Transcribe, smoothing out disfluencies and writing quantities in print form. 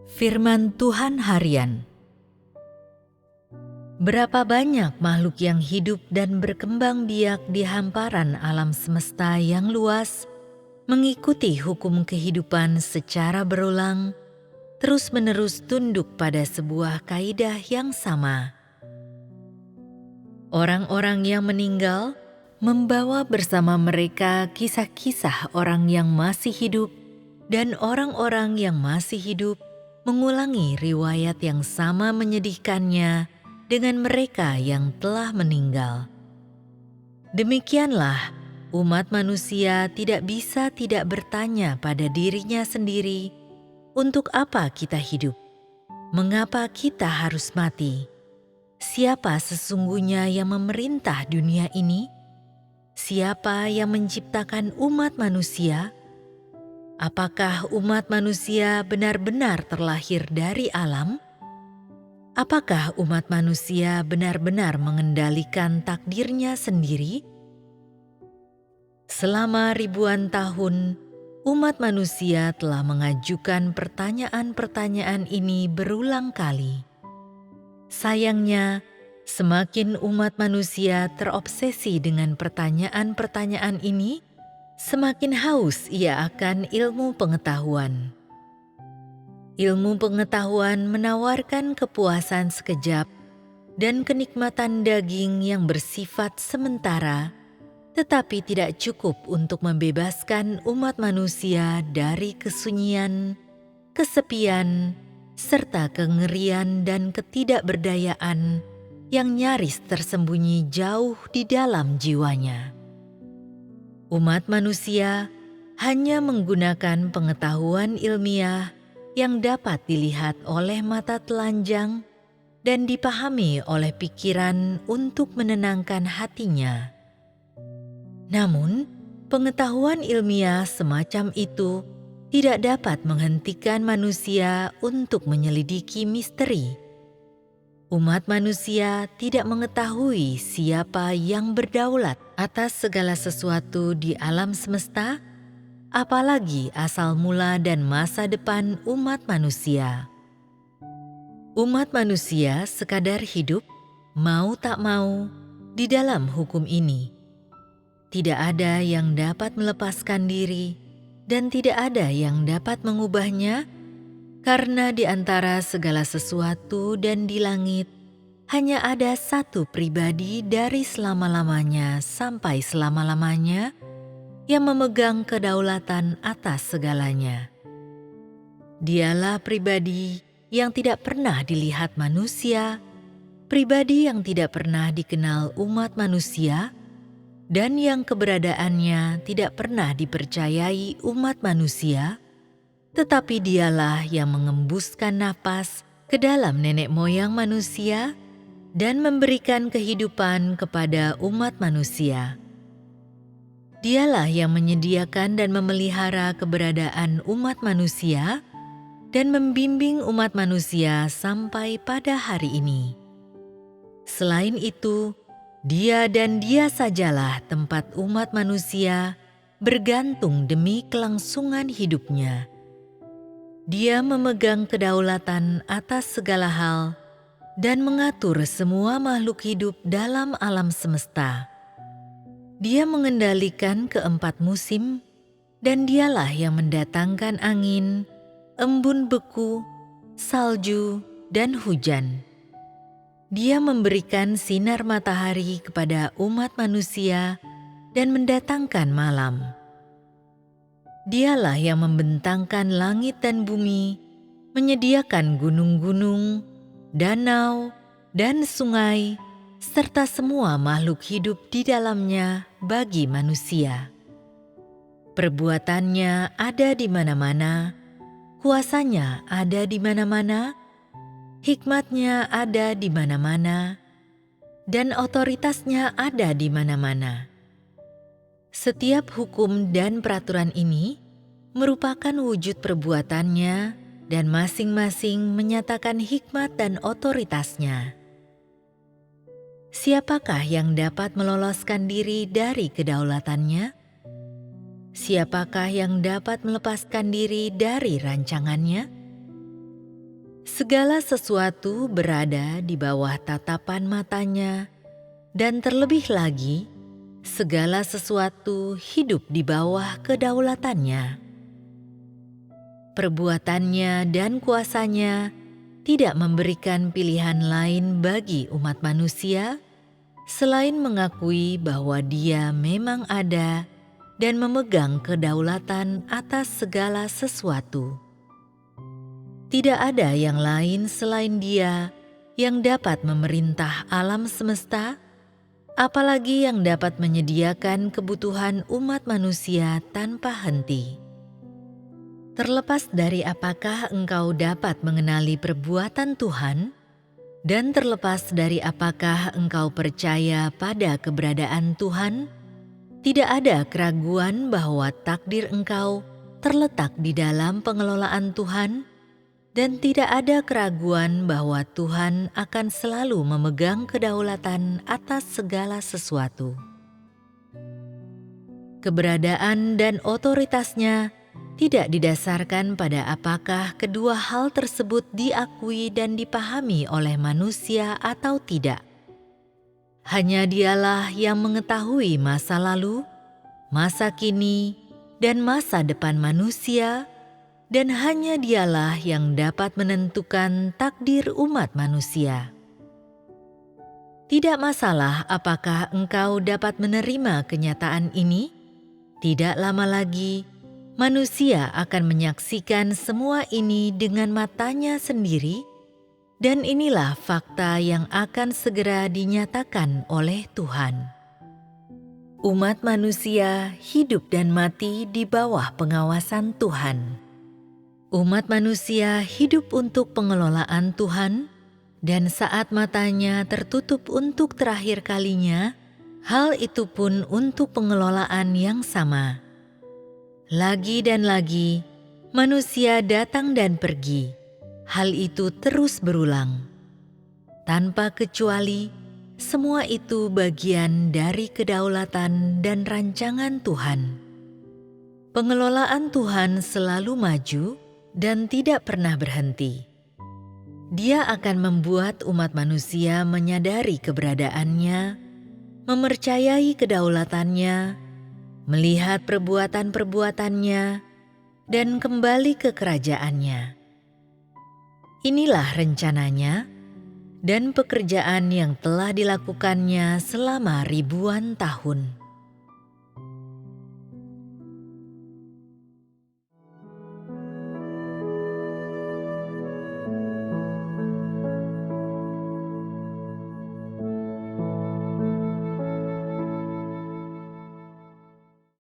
Firman Tuhan Harian. Berapa banyak makhluk yang hidup dan berkembang biak di hamparan alam semesta yang luas, mengikuti hukum kehidupan secara berulang, terus-menerus tunduk pada sebuah kaidah yang sama. Orang-orang yang meninggal membawa bersama mereka kisah-kisah orang yang masih hidup, dan orang-orang yang masih hidup mengulangi riwayat yang sama menyedihkannya dengan mereka yang telah meninggal. Demikianlah, umat manusia tidak bisa tidak bertanya pada dirinya sendiri, untuk apa kita hidup? Mengapa kita harus mati? Siapa sesungguhnya yang memerintah dunia ini? Siapa yang menciptakan umat manusia? Apakah umat manusia benar-benar terlahir dari alam? Apakah umat manusia benar-benar mengendalikan takdirnya sendiri? Selama ribuan tahun, umat manusia telah mengajukan pertanyaan-pertanyaan ini berulang kali. Sayangnya, semakin umat manusia terobsesi dengan pertanyaan-pertanyaan ini, semakin haus ia akan ilmu pengetahuan. Ilmu pengetahuan menawarkan kepuasan sekejap dan kenikmatan daging yang bersifat sementara, tetapi tidak cukup untuk membebaskan umat manusia dari kesunyian, kesepian, serta kengerian dan ketidakberdayaan yang nyaris tersembunyi jauh di dalam jiwanya. Umat manusia hanya menggunakan pengetahuan ilmiah yang dapat dilihat oleh mata telanjang dan dipahami oleh pikiran untuk menenangkan hatinya. Namun, pengetahuan ilmiah semacam itu tidak dapat menghentikan manusia untuk menyelidiki misteri. Umat manusia tidak mengetahui siapa yang berdaulat atas segala sesuatu di alam semesta, apalagi asal mula dan masa depan umat manusia. Umat manusia sekadar hidup, mau tak mau, di dalam hukum ini. Tidak ada yang dapat melepaskan diri, dan tidak ada yang dapat mengubahnya, karena di antara segala sesuatu dan di langit, hanya ada satu pribadi dari selama-lamanya sampai selama-lamanya, yang memegang kedaulatan atas segalanya. Dialah pribadi yang tidak pernah dilihat manusia, pribadi yang tidak pernah dikenal umat manusia, dan yang keberadaannya tidak pernah dipercayai umat manusia, tetapi dialah yang mengembuskan napas ke dalam nenek moyang manusia dan memberikan kehidupan kepada umat manusia. Dialah yang menyediakan dan memelihara keberadaan umat manusia dan membimbing umat manusia sampai pada hari ini. Selain itu, Dia dan Dia sajalah tempat umat manusia bergantung demi kelangsungan hidupnya. Dia memegang kedaulatan atas segala hal dan mengatur semua makhluk hidup dalam alam semesta. Dia mengendalikan keempat musim, dan dialah yang mendatangkan angin, embun beku, salju, dan hujan. Dia memberikan sinar matahari kepada umat manusia dan mendatangkan malam. Dialah yang membentangkan langit dan bumi, menyediakan gunung-gunung, danau, dan sungai, serta semua makhluk hidup di dalamnya bagi manusia. Perbuatannya ada di mana-mana, kuasanya ada di mana-mana, hikmatnya ada di mana-mana, dan otoritasnya ada di mana-mana. Setiap hukum dan peraturan ini merupakan wujud perbuatannya dan masing-masing menyatakan hikmat dan otoritasnya. Siapakah yang dapat meloloskan diri dari kedaulatannya? Siapakah yang dapat melepaskan diri dari rancangannya? Segala sesuatu berada di bawah tatapan matanya, dan terlebih lagi, segala sesuatu hidup di bawah kedaulatannya. Perbuatannya dan kuasanya tidak memberikan pilihan lain bagi umat manusia selain mengakui bahwa Dia memang ada dan memegang kedaulatan atas segala sesuatu. Tidak ada yang lain selain Dia yang dapat memerintah alam semesta, apalagi yang dapat menyediakan kebutuhan umat manusia tanpa henti. Terlepas dari apakah engkau dapat mengenali perbuatan Tuhan, dan terlepas dari apakah engkau percaya pada keberadaan Tuhan, tidak ada keraguan bahwa takdir engkau terletak di dalam pengelolaan Tuhan, dan tidak ada keraguan bahwa Tuhan akan selalu memegang kedaulatan atas segala sesuatu. Keberadaan dan otoritasnya tidak didasarkan pada apakah kedua hal tersebut diakui dan dipahami oleh manusia atau tidak. Hanya Dialah yang mengetahui masa lalu, masa kini, dan masa depan manusia, dan hanya Dialah yang dapat menentukan takdir umat manusia. Tidak masalah apakah engkau dapat menerima kenyataan ini, tidak lama lagi manusia akan menyaksikan semua ini dengan matanya sendiri, dan inilah fakta yang akan segera dinyatakan oleh Tuhan. Umat manusia hidup dan mati di bawah pengawasan Tuhan. Umat manusia hidup untuk pengelolaan Tuhan, dan saat matanya tertutup untuk terakhir kalinya, hal itu pun untuk pengelolaan yang sama. Lagi dan lagi, manusia datang dan pergi. Hal itu terus berulang. Tanpa kecuali, semua itu bagian dari kedaulatan dan rancangan Tuhan. Pengelolaan Tuhan selalu maju dan tidak pernah berhenti. Dia akan membuat umat manusia menyadari keberadaannya, mempercayai kedaulatannya, melihat perbuatan-perbuatannya, dan kembali ke kerajaannya. Inilah rencananya dan pekerjaan yang telah dilakukannya selama ribuan tahun.